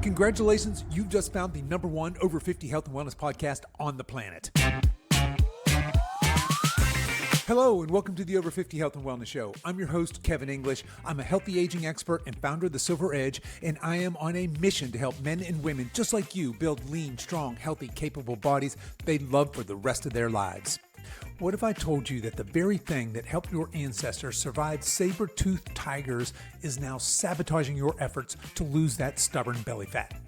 Congratulations, you've just found the number one over 50 health and wellness podcast on the planet. Hello and welcome to the Over 50 Health and Wellness Show. I'm your host, Kevin English. I'm a healthy aging expert and founder of The Silver Edge, and I am on a mission to help men and women just like you build lean, strong, healthy, capable bodies they love for the rest of their lives. What if I told you that the very thing that helped your ancestors survive saber-toothed tigers is now sabotaging your efforts to lose that stubborn belly fat?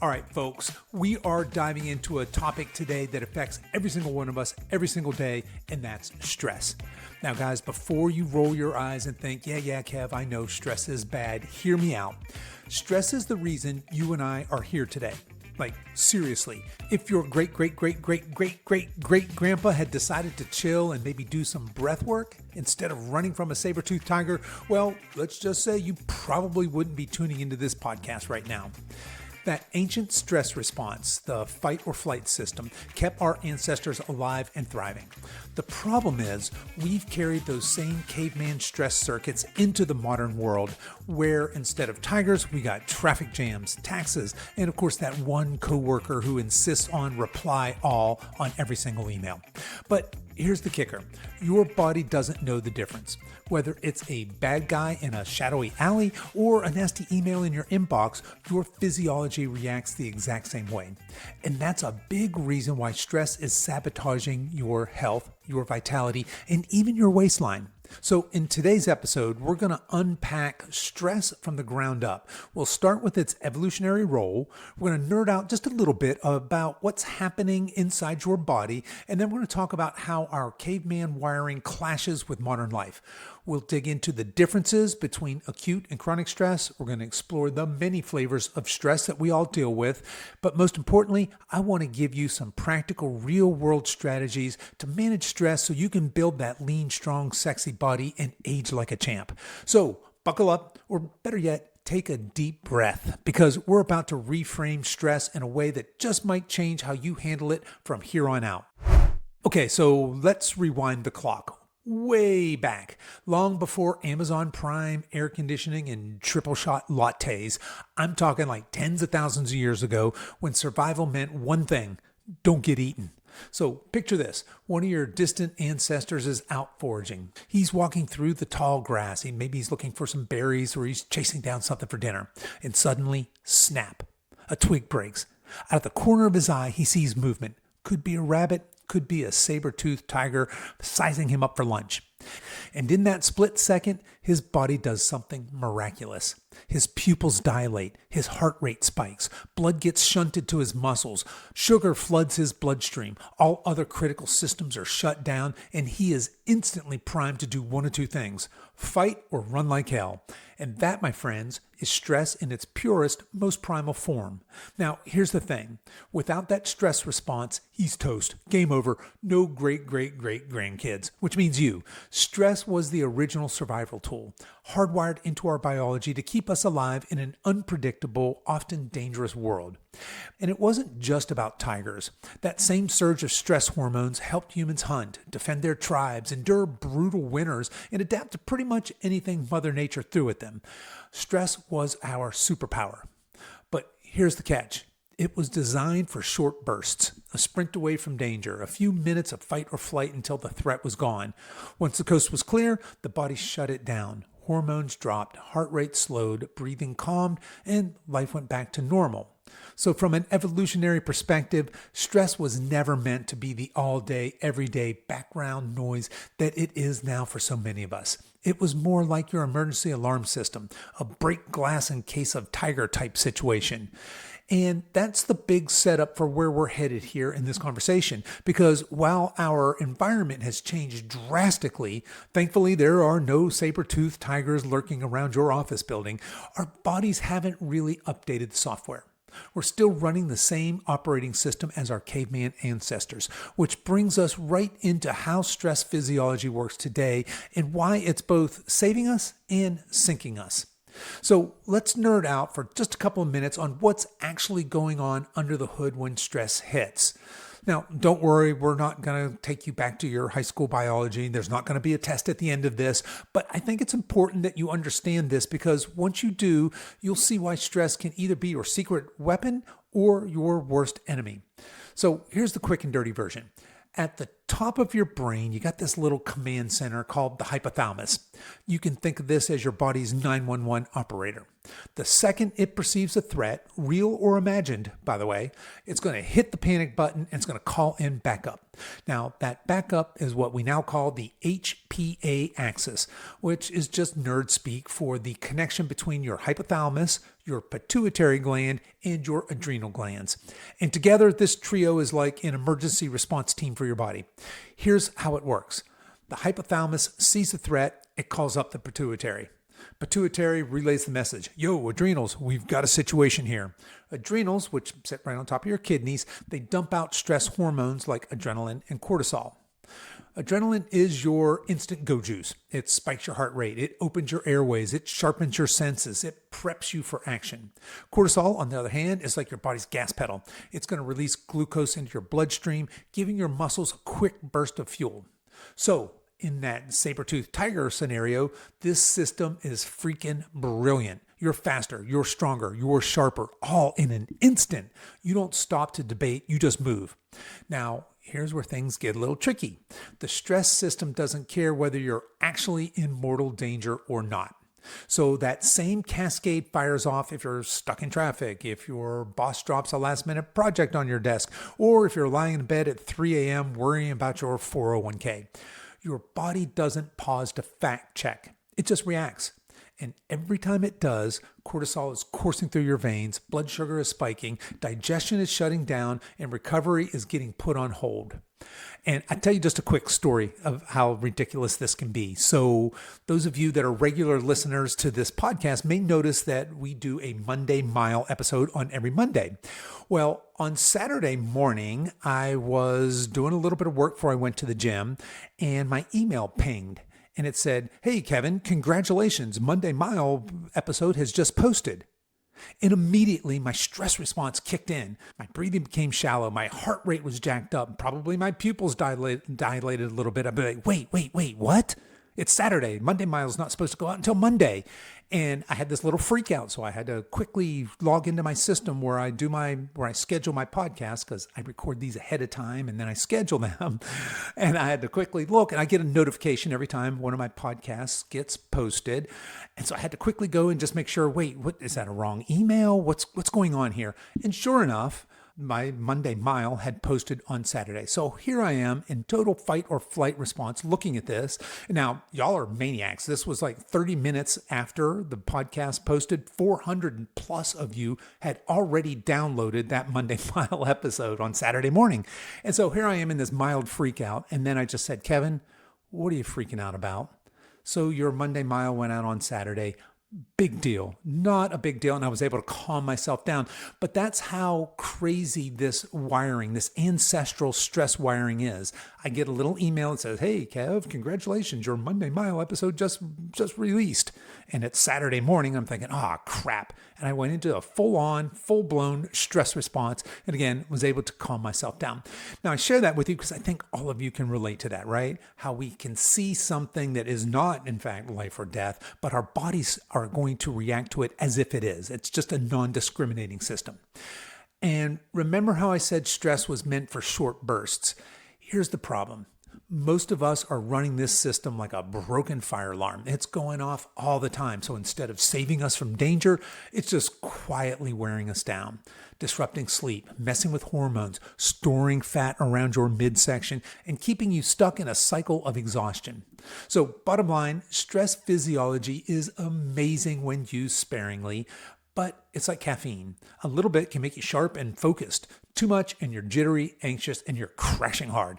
All right, folks, we are diving into a topic today that affects every single one of us every single day, and that's stress. Now, guys, before you roll your eyes and think, yeah, Kev, I know stress is bad, hear me out. Stress is the reason you and I are here today. Like, seriously, if your great-great-great-great-great-great-grandpa had decided to chill and maybe do some breath work instead of running from a saber-toothed tiger, well, let's just say you probably wouldn't be tuning into this podcast right now. That ancient stress response, the fight or flight system, kept our ancestors alive and thriving. The problem is we've carried those same caveman stress circuits into the modern world, where instead of tigers, we got traffic jams, taxes, and of course that one coworker who insists on reply all on every single email. But here's the kicker. Your body doesn't know the difference. Whether it's a bad guy in a shadowy alley or a nasty email in your inbox, your physiology reacts the exact same way. And that's a big reason why stress is sabotaging your health, your vitality, and even your waistline. So in today's episode, we're going to unpack stress from the ground up. We'll start with its evolutionary role. We're going to nerd out just a little bit about what's happening inside your body. And then we're going to talk about how our caveman wiring clashes with modern life. We'll dig into the differences between acute and chronic stress. We're going to explore the many flavors of stress that we all deal with. But most importantly, I want to give you some practical real-world strategies to manage stress so you can build that lean, strong, sexy body and age like a champ. So buckle up, or better yet, take a deep breath, because we're about to reframe stress in a way that just might change how you handle it from here on out. Okay, so let's rewind the clock. Way back, long before Amazon Prime, air conditioning, and triple shot lattes. I'm talking like tens of thousands of years ago, when survival meant one thing: don't get eaten. So picture this. One of your distant ancestors is out foraging. He's walking through the tall grass. Maybe he's looking for some berries, or he's chasing down something for dinner. And suddenly, snap, a twig breaks. Out of the corner of his eye, he sees movement. Could be a rabbit, could be a saber-toothed tiger sizing him up for lunch. And in that split second, his body does something miraculous. His pupils dilate, his heart rate spikes, blood gets shunted to his muscles, sugar floods his bloodstream, all other critical systems are shut down, and he is instantly primed to do one of two things: fight or run like hell. And that, my friends, is stress in its purest, most primal form. Now, here's the thing. Without that stress response, he's toast. Game over. No great-great-great-grandkids, which means you. Stress was the original survival tool, hardwired into our biology to keep us alive in an unpredictable, often dangerous world. And it wasn't just about tigers. That same surge of stress hormones helped humans hunt, defend their tribes, endure brutal winters, and adapt to pretty much anything Mother Nature threw at them. Stress was our superpower. But here's the catch. It was designed for short bursts, a sprint away from danger, a few minutes of fight or flight until the threat was gone. Once the coast was clear, the body shut it down. Hormones dropped, heart rate slowed, breathing calmed, and life went back to normal. So from an evolutionary perspective, stress was never meant to be the all-day, everyday background noise that it is now for so many of us. It was more like your emergency alarm system, a break glass in case of tiger type situation. And that's the big setup for where we're headed here in this conversation, because while our environment has changed drastically, thankfully there are no saber-toothed tigers lurking around your office building, our bodies haven't really updated the software. We're still running the same operating system as our caveman ancestors, which brings us right into how stress physiology works today and why it's both saving us and sinking us. So let's nerd out for just a couple of minutes on what's actually going on under the hood when stress hits. Now, don't worry, we're not going to take you back to your high school biology. There's not going to be a test at the end of this, but I think it's important that you understand this because once you do, you'll see why stress can either be your secret weapon or your worst enemy. So here's the quick and dirty version. At the top of your brain, you got this little command center called the hypothalamus. You can think of this as your body's 911 operator. The second it perceives a threat, real or imagined, by the way, it's going to hit the panic button and it's going to call in backup. Now, that backup is what we now call the HPA axis, which is just nerd speak for the connection between your hypothalamus, your pituitary gland, and your adrenal glands. And together, this trio is like an emergency response team for your body. Here's how it works. The hypothalamus sees a threat, it calls up the pituitary. Pituitary relays the message. Yo, adrenals, we've got a situation here. Adrenals, which sit right on top of your kidneys, they dump out stress hormones like adrenaline and cortisol. Adrenaline is your instant go juice. It spikes your heart rate. It opens your airways. It sharpens your senses. It preps you for action. Cortisol, on the other hand, is like your body's gas pedal. It's going to release glucose into your bloodstream, giving your muscles a quick burst of fuel. So, in that saber-toothed tiger scenario, this system is freaking brilliant. You're faster, you're stronger, you're sharper, all in an instant. You don't stop to debate, you just move. Now, here's where things get a little tricky. The stress system doesn't care whether you're actually in mortal danger or not. So that same cascade fires off if you're stuck in traffic, if your boss drops a last-minute project on your desk, or if you're lying in bed at 3 a.m. worrying about your 401k. Your body doesn't pause to fact check. It just reacts. And every time it does, cortisol is coursing through your veins, blood sugar is spiking, digestion is shutting down, and recovery is getting put on hold. And I tell you just a quick story of how ridiculous this can be. So those of you that are regular listeners to this podcast may notice that we do a Monday Mile episode on every Monday. Well, on Saturday morning, I was doing a little bit of work before I went to the gym, and my email pinged. And it said, "Hey, Kevin, congratulations. Monday Mile episode has just posted." And immediately my stress response kicked in. My breathing became shallow. My heart rate was jacked up. Probably my pupils dilated a little bit. I'd be like, wait, what? It's Saturday. Monday Mile is not supposed to go out until Monday. And I had this little freak out. So I had to quickly log into my system where I schedule my podcasts, because I record these ahead of time and then I schedule them. And I had to quickly look, and I get a notification every time one of my podcasts gets posted. And so I had to quickly go and just make sure, wait, what is that, a wrong email? What's going on here? And sure enough, my Monday Mile had posted on Saturday. So here I am in total fight or flight response looking at this. Now, y'all are maniacs. This was like 30 minutes after the podcast posted. 400 plus of you had already downloaded that Monday Mile episode on Saturday morning. And so here I am in this mild freak out. And then I just said, "Kevin, what are you freaking out about?" So your Monday Mile went out on Saturday. Big deal, not a big deal. And I was able to calm myself down. But that's how crazy this wiring, this ancestral stress wiring is. I get a little email that says, "Hey, Kev, congratulations. Your Monday Mile episode just released." And it's Saturday morning. I'm thinking, crap. And I went into a full-blown stress response. And again, was able to calm myself down. Now, I share that with you because I think all of you can relate to that, right? How we can see something that is not, in fact, life or death, but our bodies are going to react to it as if it is. It's just a non-discriminating system. And remember how I said stress was meant for short bursts? Here's the problem. Most of us are running this system like a broken fire alarm. It's going off all the time. So instead of saving us from danger, it's just quietly wearing us down, disrupting sleep, messing with hormones, storing fat around your midsection, and keeping you stuck in a cycle of exhaustion. So bottom line, stress physiology is amazing when used sparingly, but it's like caffeine. A little bit can make you sharp and focused. Too much and you're jittery, anxious, and you're crashing hard.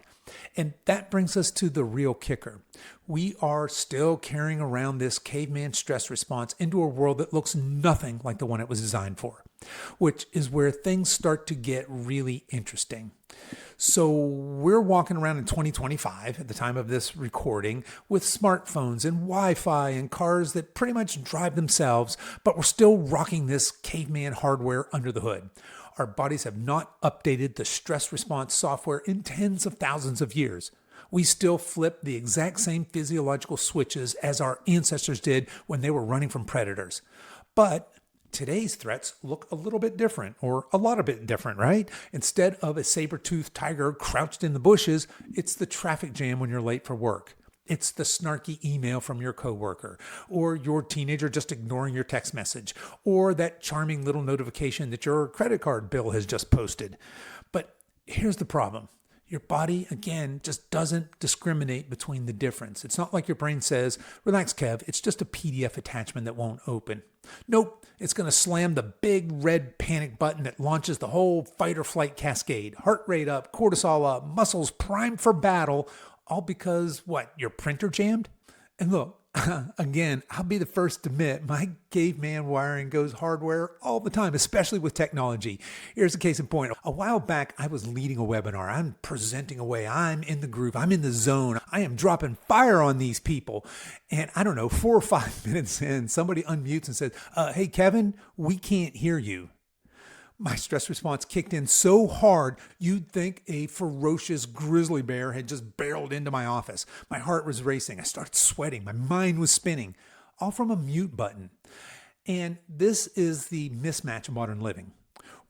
And that brings us to the real kicker. We are still carrying around this caveman stress response into a world that looks nothing like the one it was designed for, which is where things start to get really interesting. So we're walking around in 2025 at the time of this recording with smartphones and Wi-Fi and cars that pretty much drive themselves, but we're still rocking this caveman hardware under the hood. our bodies have not updated the stress response software in tens of thousands of years. We still flip the exact same physiological switches as our ancestors did when they were running from predators. But today's threats look a little bit different, or a lot of bit different, right? Instead of a saber-toothed tiger crouched in the bushes, it's the traffic jam when you're late for work. It's the snarky email from your coworker, or your teenager just ignoring your text message, or that charming little notification that your credit card bill has just posted. But here's the problem. Your body, again, just doesn't discriminate between the difference. It's not like your brain says, relax, Kev, it's just a PDF attachment that won't open. Nope, it's going to slam the big red panic button that launches the whole fight or flight cascade. Heart rate up, cortisol up, muscles primed for battle, all because, what, your printer jammed? And look, again, I'll be the first to admit my caveman wiring goes hardware all the time, especially with technology. Here's a case in point. A while back, I was leading a webinar. I'm presenting away. I'm in the groove. I'm in the zone. I am dropping fire on these people. And I don't know, 4 or 5 minutes in, somebody unmutes and says, hey, Kevin, we can't hear you. My stress response kicked in so hard, you'd think a ferocious grizzly bear had just barreled into my office. My heart was racing. I started sweating. My mind was spinning, all from a mute button. And this is the mismatch of modern living.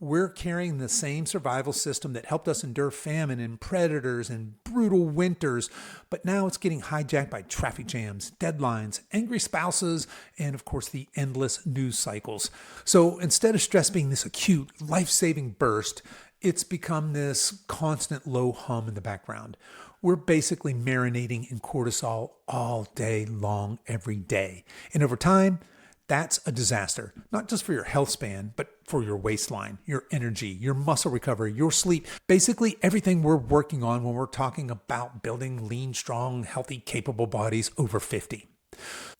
We're carrying the same survival system that helped us endure famine and predators and brutal winters, but now it's getting hijacked by traffic jams, deadlines, angry spouses, and of course the endless news cycles. So instead of stress being this acute, life-saving burst, it's become this constant low hum in the background. We're basically marinating in cortisol all day long, every day. And over time, that's a disaster, not just for your health span, but for your waistline, your energy, your muscle recovery, your sleep, basically everything we're working on when we're talking about building lean, strong, healthy, capable bodies over 50.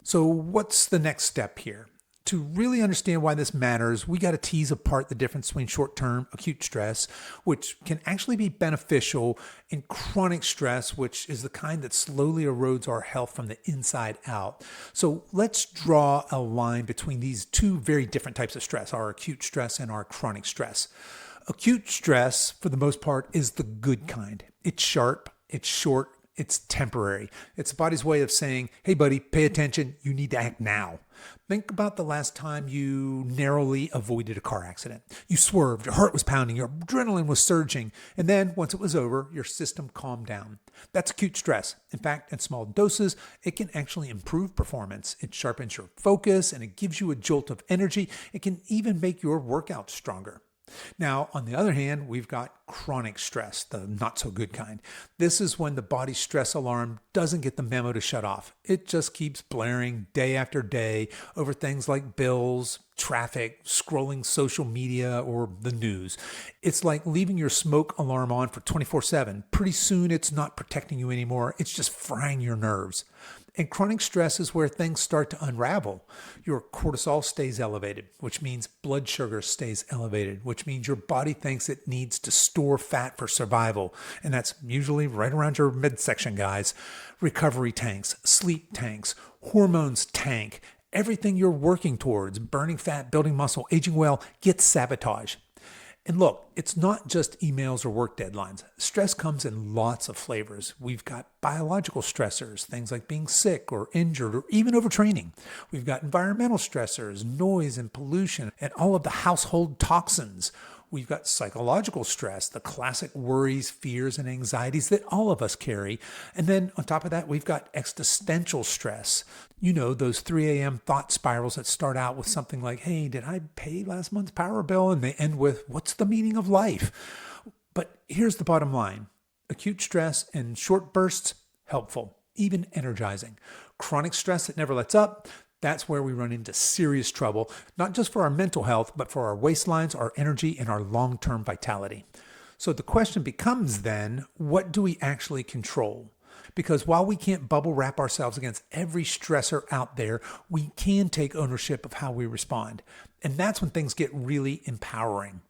So what's the next step here? To really understand why this matters, we got to tease apart the difference between short-term acute stress, which can actually be beneficial, and chronic stress, which is the kind that slowly erodes our health from the inside out. So let's draw a line between these two very different types of stress, our acute stress and our chronic stress. Acute stress, for the most part, is the good kind. It's sharp, it's short, it's temporary. It's the body's way of saying, hey buddy, pay attention, you need to act now. Think about the last time you narrowly avoided a car accident. You swerved, your heart was pounding, your adrenaline was surging, and then once it was over, your system calmed down. That's acute stress. In fact, in small doses, it can actually improve performance. It sharpens your focus and it gives you a jolt of energy. It can even make your workout stronger. Now, on the other hand, we've got chronic stress, the not so good kind. This is when the body's stress alarm doesn't get the memo to shut off. It just keeps blaring day after day over things like bills, traffic, scrolling social media, or the news. It's like leaving your smoke alarm on for 24/7. Pretty soon it's not protecting you anymore. It's just frying your nerves. And chronic stress is where things start to unravel. Your cortisol stays elevated, which means blood sugar stays elevated, which means your body thinks it needs to store fat for survival. And that's usually right around your midsection, guys. Recovery tanks, sleep tanks, hormones tank. Everything you're working towards, burning fat, building muscle, aging well, gets sabotaged. And look, it's not just emails or work deadlines. Stress comes in lots of flavors. We've got biological stressors, things like being sick or injured or even overtraining. We've got environmental stressors, noise and pollution, and all of the household toxins. We've got psychological stress, the classic worries, fears, and anxieties that all of us carry. And then on top of that, we've got existential stress. You know, those 3 a.m. thought spirals that start out with something like, hey, did I pay last month's power bill? And they end with, what's the meaning of life? But here's the bottom line. Acute stress and short bursts, helpful, even energizing. Chronic stress that never lets up, that's where we run into serious trouble, not just for our mental health, but for our waistlines, our energy, and our long-term vitality. So the question becomes then, what do we actually control? Because while we can't bubble wrap ourselves against every stressor out there, we can take ownership of how we respond. And that's when things get really empowering.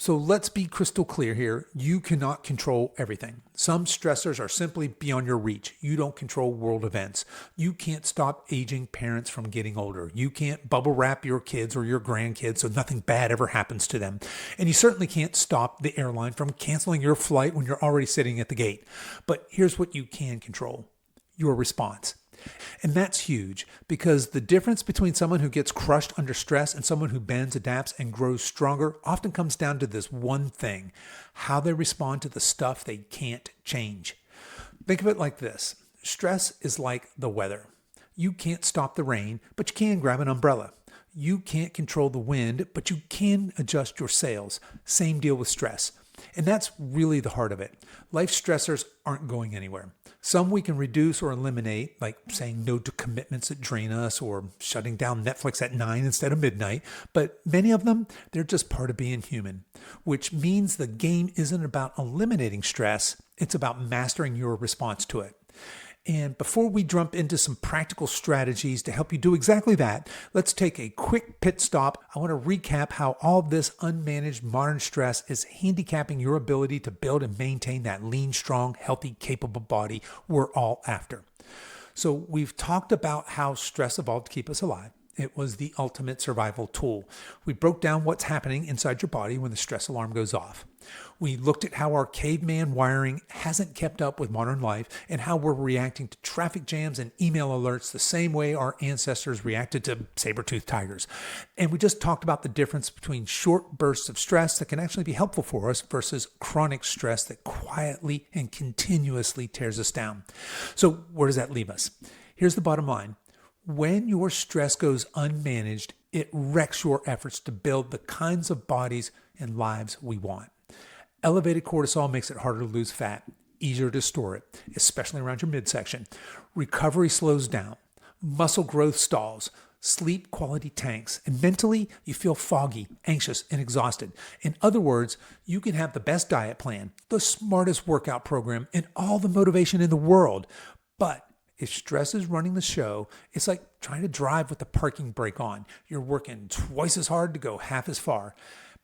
So let's be crystal clear here. You cannot control everything. Some stressors are simply beyond your reach. You don't control world events. You can't stop aging parents from getting older. You can't bubble wrap your kids or your grandkids so nothing bad ever happens to them. And you certainly can't stop the airline from canceling your flight when you're already sitting at the gate. But here's what you can control: your response. And that's huge, because the difference between someone who gets crushed under stress and someone who bends, adapts, and grows stronger often comes down to this one thing: how they respond to the stuff they can't change. Think of it like this. Stress is like the weather. You can't stop the rain, but you can grab an umbrella. You can't control the wind, but you can adjust your sails. Same deal with stress. And that's really the heart of it. Life stressors aren't going anywhere. Some we can reduce or eliminate, like saying no to commitments that drain us or shutting down Netflix at 9 instead of midnight. But many of them, they're just part of being human, which means the game isn't about eliminating stress. It's about mastering your response to it. And before we jump into some practical strategies to help you do exactly that, let's take a quick pit stop. I want to recap how all this unmanaged modern stress is handicapping your ability to build and maintain that lean, strong, healthy, capable body we're all after. So we've talked about how stress evolved to keep us alive. It was the ultimate survival tool. We broke down what's happening inside your body when the stress alarm goes off. We looked at how our caveman wiring hasn't kept up with modern life and how we're reacting to traffic jams and email alerts the same way our ancestors reacted to saber-toothed tigers. And we just talked about the difference between short bursts of stress that can actually be helpful for us versus chronic stress that quietly and continuously tears us down. So where does that leave us? Here's the bottom line. When your stress goes unmanaged, it wrecks your efforts to build the kinds of bodies and lives we want. Elevated cortisol makes it harder to lose fat, easier to store it, especially around your midsection. Recovery slows down. Muscle growth stalls. Sleep quality tanks. And mentally, you feel foggy, anxious, and exhausted. In other words, you can have the best diet plan, the smartest workout program, and all the motivation in the world. But if stress is running the show, it's like trying to drive with the parking brake on. You're working twice as hard to go half as far.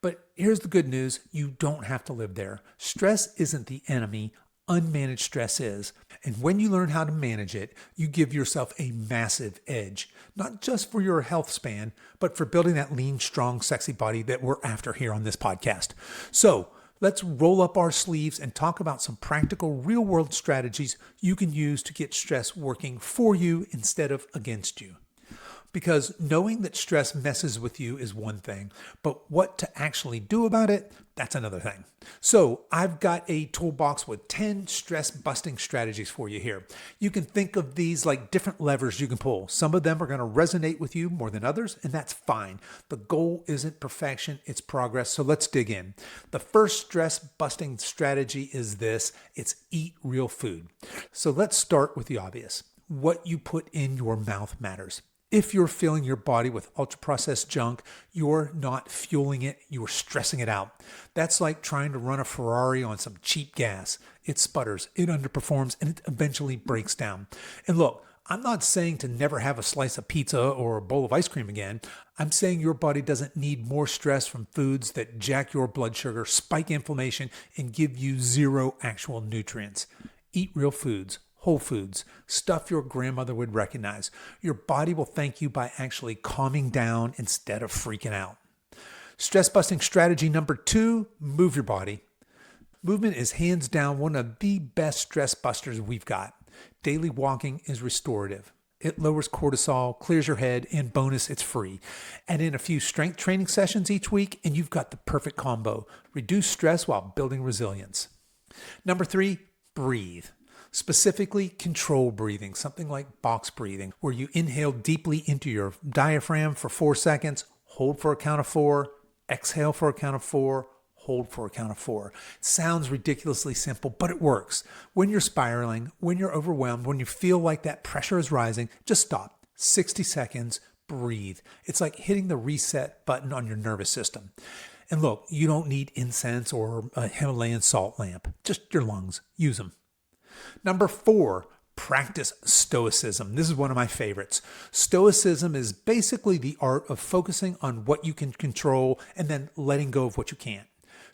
But here's the good news. You don't have to live there. Stress isn't the enemy. Unmanaged stress is. And when you learn how to manage it, you give yourself a massive edge, not just for your health span, but for building that lean, strong, sexy body that we're after here on this podcast. So let's roll up our sleeves and talk about some practical real-world strategies you can use to get stress working for you instead of against you. Because knowing that stress messes with you is one thing, but what to actually do about it, that's another thing. So I've got a toolbox with 10 stress-busting strategies for you here. You can think of these like different levers you can pull. Some of them are going to resonate with you more than others, and that's fine. The goal isn't perfection, it's progress. So let's dig in. The first stress-busting strategy is this. It's eat real food. So let's start with the obvious. What you put in your mouth matters. If you're filling your body with ultra-processed junk, you're not fueling it, you're stressing it out. That's like trying to run a Ferrari on some cheap gas. It sputters, it underperforms, and it eventually breaks down. And look, I'm not saying to never have a slice of pizza or a bowl of ice cream again. I'm saying your body doesn't need more stress from foods that jack your blood sugar, spike inflammation, and give you zero actual nutrients. Eat real foods. Whole foods, stuff your grandmother would recognize. Your body will thank you by actually calming down instead of freaking out. Stress-busting strategy number 2, move your body. Movement is hands down one of the best stress busters we've got. Daily walking is restorative. It lowers cortisol, clears your head, and bonus, it's free. Add in a few strength training sessions each week, and you've got the perfect combo. Reduce stress while building resilience. Number 3, breathe. Specifically, control breathing, something like box breathing, where you inhale deeply into your diaphragm for 4 seconds, hold for a count of 4, exhale for a count of 4, hold for a count of 4. It sounds ridiculously simple, but it works. When you're spiraling, when you're overwhelmed, when you feel like that pressure is rising, just stop. 60 seconds, breathe. It's like hitting the reset button on your nervous system. And look, you don't need incense or a Himalayan salt lamp, just your lungs. Use them. Number 4, practice Stoicism. This is one of my favorites. Stoicism is basically the art of focusing on what you can control and then letting go of what you can't.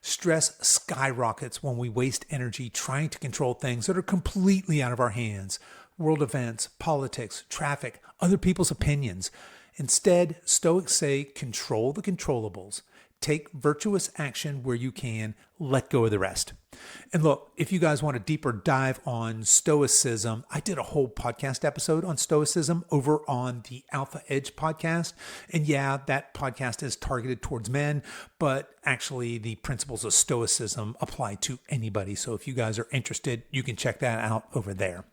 Stress skyrockets when we waste energy trying to control things that are completely out of our hands. World events, politics, traffic, other people's opinions. Instead, Stoics say control the controllables. Take virtuous action where you can, let go of the rest. And look, if you guys want a deeper dive on Stoicism, I did a whole podcast episode on Stoicism over on the Alpha Edge podcast. And yeah, that podcast is targeted towards men, but actually the principles of Stoicism apply to anybody. So if you guys are interested, you can check that out over there.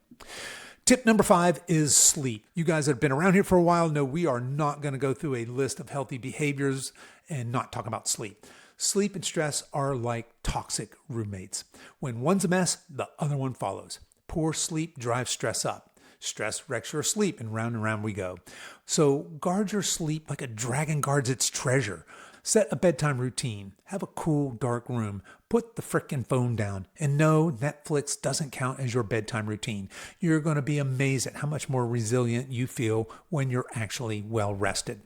Tip number 5 is sleep. You guys that have been around here for a while know we are not going to go through a list of healthy behaviors and not talk about sleep. Sleep and stress are like toxic roommates. When one's a mess, the other one follows. Poor sleep drives stress up. Stress wrecks your sleep, and round we go. So guard your sleep like a dragon guards its treasure. Set a bedtime routine. Have a cool, dark room. Put the frickin' phone down. And no, Netflix doesn't count as your bedtime routine. You're going to be amazed at how much more resilient you feel when you're actually well rested.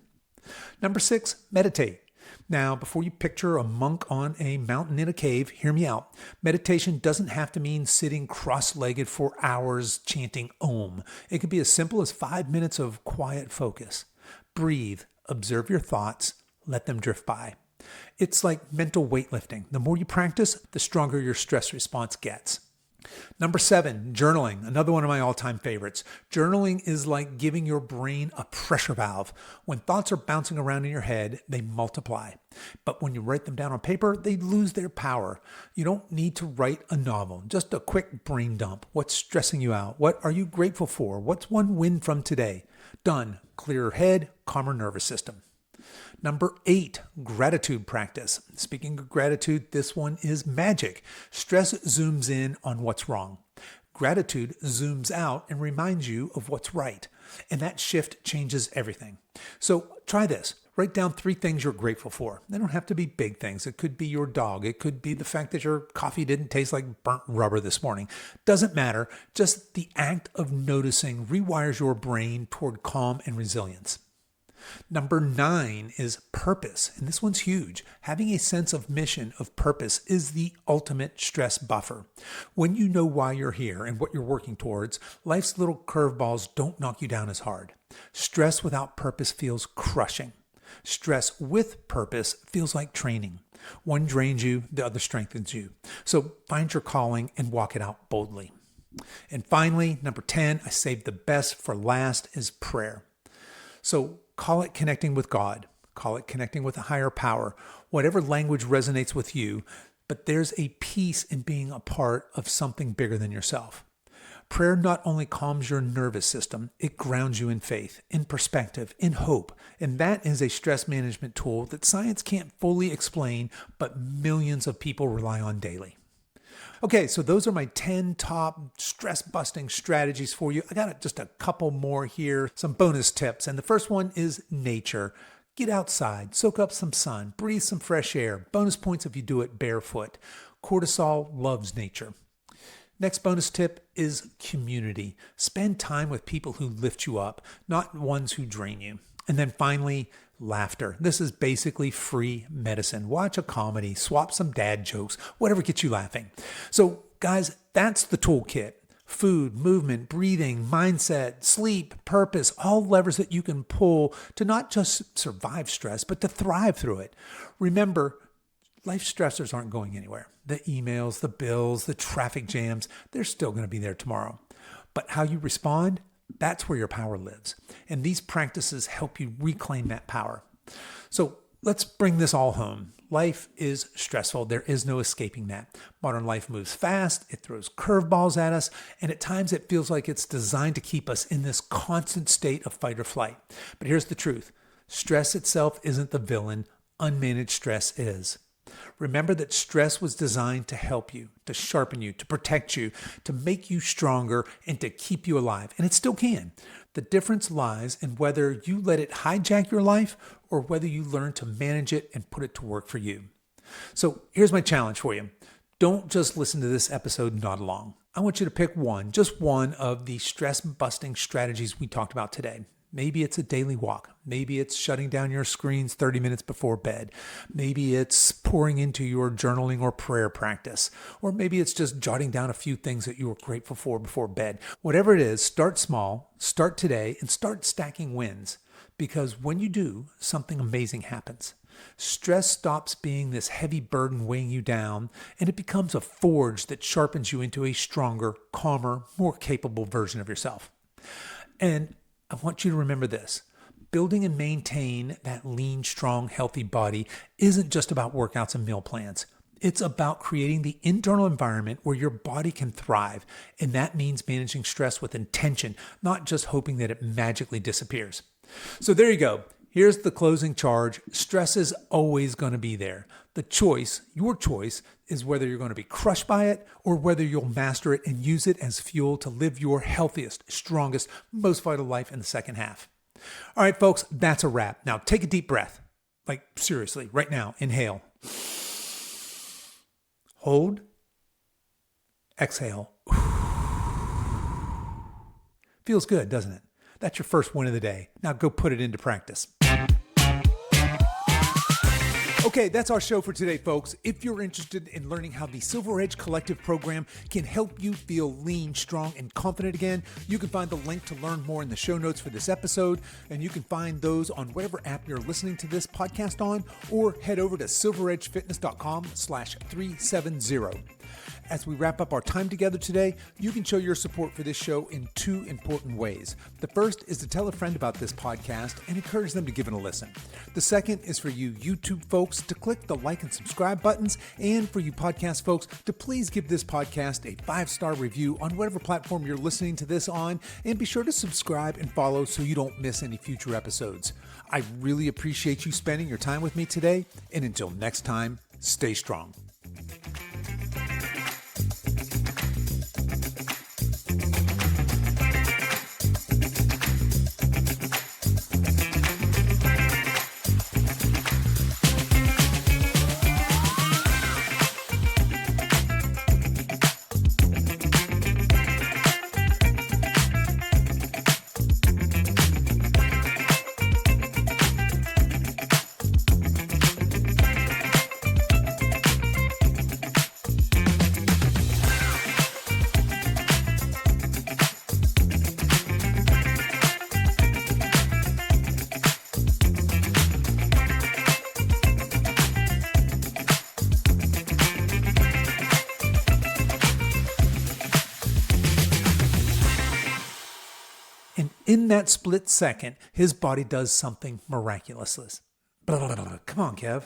Number 6, meditate. Now, before you picture a monk on a mountain in a cave, hear me out. Meditation doesn't have to mean sitting cross-legged for hours chanting Om. It can be as simple as 5 minutes of quiet focus. Breathe, observe your thoughts, let them drift by. It's like mental weightlifting. The more you practice, the stronger your stress response gets. Number 7, journaling, another one of my all-time favorites. Journaling is like giving your brain a pressure valve. When thoughts are bouncing around in your head, they multiply. But when you write them down on paper, they lose their power. You don't need to write a novel, just a quick brain dump. What's stressing you out? What are you grateful for? What's one win from today? Done. Clearer head, calmer nervous system. Number 8, gratitude practice. Speaking of gratitude, this one is magic. Stress zooms in on what's wrong. Gratitude zooms out and reminds you of what's right. And that shift changes everything. So try this. Write down 3 things you're grateful for. They don't have to be big things. It could be your dog. It could be the fact that your coffee didn't taste like burnt rubber this morning. Doesn't matter. Just the act of noticing rewires your brain toward calm and resilience. Number 9 is purpose, and this one's huge. Having a sense of mission, of purpose, is the ultimate stress buffer. When you know why you're here and what you're working towards, life's little curveballs don't knock you down as hard. Stress without purpose feels crushing. Stress with purpose feels like training. One drains you, the other strengthens you. So find your calling and walk it out boldly. And finally, number 10, I saved the best for last, is prayer. So call it connecting with God. Call it connecting with a higher power. Whatever language resonates with you, but there's a peace in being a part of something bigger than yourself. Prayer not only calms your nervous system, it grounds you in faith, in perspective, in hope. And that is a stress management tool that science can't fully explain, but millions of people rely on daily. Okay, so those are my 10 top stress-busting strategies for you. I got just a couple more here, some bonus tips. And the first one is nature. Get outside, soak up some sun, breathe some fresh air. Bonus points if you do it barefoot. Cortisol loves nature. Next bonus tip is community. Spend time with people who lift you up, not ones who drain you. And then finally, laughter. This is basically free medicine. Watch a comedy, swap some dad jokes, whatever gets you laughing. So guys, that's the toolkit. Food, movement, breathing, mindset, sleep, purpose, all levers that you can pull to not just survive stress, but to thrive through it. Remember, life stressors aren't going anywhere. The emails, the bills, the traffic jams, they're still going to be there tomorrow. But how you respond, that's where your power lives. And these practices help you reclaim that power. So let's bring this all home. Life is stressful. There is no escaping that. Modern life moves fast. It throws curveballs at us. And at times it feels like it's designed to keep us in this constant state of fight or flight. But here's the truth. Stress itself isn't the villain. Unmanaged stress is. Remember that stress was designed to help you, to sharpen you, to protect you, to make you stronger, and to keep you alive. And it still can. The difference lies in whether you let it hijack your life or whether you learn to manage it and put it to work for you. So here's my challenge for you. Don't just listen to this episode and nod along. I want you to pick one, just one of the stress-busting strategies we talked about today. Maybe it's a daily walk. Maybe it's shutting down your screens 30 minutes before bed. Maybe it's pouring into your journaling or prayer practice. Or maybe it's just jotting down a few things that you were grateful for before bed. Whatever it is, start small, start today, and start stacking wins. Because when you do, something amazing happens. Stress stops being this heavy burden weighing you down, and it becomes a forge that sharpens you into a stronger, calmer, more capable version of yourself. And I want you to remember this. Building and maintain that lean, strong, healthy body isn't just about workouts and meal plans. It's about creating the internal environment where your body can thrive. And that means managing stress with intention, not just hoping that it magically disappears. So there you go. Here's the closing charge. Stress is always going to be there. The choice, your choice, is whether you're going to be crushed by it or whether you'll master it and use it as fuel to live your healthiest, strongest, most vital life in the second half. All right, folks, that's a wrap. Now take a deep breath. Like seriously, right now, inhale. Hold. Exhale. Feels good, doesn't it? That's your first win of the day. Now go put it into practice. Okay, that's our show for today, folks. If you're interested in learning how the Silver Edge Collective program can help you feel lean, strong, and confident again, you can find the link to learn more in the show notes for this episode, and you can find those on whatever app you're listening to this podcast on, or head over to silveredgefitness.com/370. As we wrap up our time together today, you can show your support for this show in two important ways. The first is to tell a friend about this podcast and encourage them to give it a listen. The second is for you YouTube folks to click the like and subscribe buttons, and for you podcast folks to please give this podcast a 5-star review on whatever platform you're listening to this on, and be sure to subscribe and follow so you don't miss any future episodes. I really appreciate you spending your time with me today, and until next time, stay strong. In that split second, his body does something miraculous. Come on, Kev.